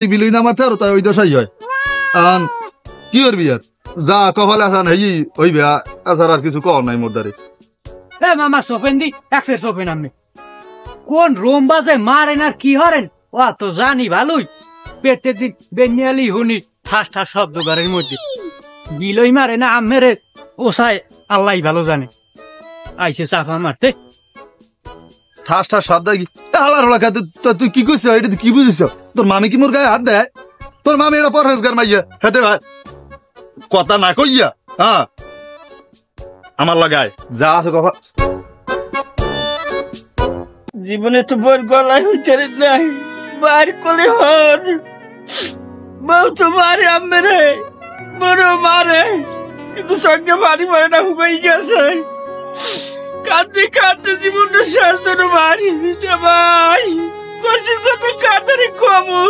বিলুই না মারতে আর তাই ওই দশাই হয় আন কি করবি আর যা কপালে আসান হেই হইবে আর কিছু কম নাই মোর দ্বারে মামা সোফেন দি একসের সোফেন আমি কোন রোম বাজে মারেন আর কি হরেন ও তো জানি ভালোই পেটের দিন বেনিয়ালি হুনি ঠাস ঠাস শব্দ ঘরের মধ্যে বিলই মারে না আমেরে ওসায় আল্লাহ ভালো জানে আইসে চাপা মারতে ঠাস ঠাস শব্দ কি হালার হলা তুই কি কইছ এটা তুই কি বুঝিস তোর মামি কি মোর গায়ে হাত দেয় তোর মামি এটা পরহেজগার মাইয়া হেতে ভাই কথা না কইয়া হ্যাঁ আমার লাগায় যা আছে কথা জীবনে তো বোর গলায় হইতে নাই বার কোলে হর বউ তো মারে আমেরে বড় মারে কিন্তু সঙ্গে বাড়ি মারে না হুবাই গেছে কাঁদতে কাঁদতে জীবনটা শেষ ধরে মারি ভাই কষ্টের কথা কাঁদারে কমু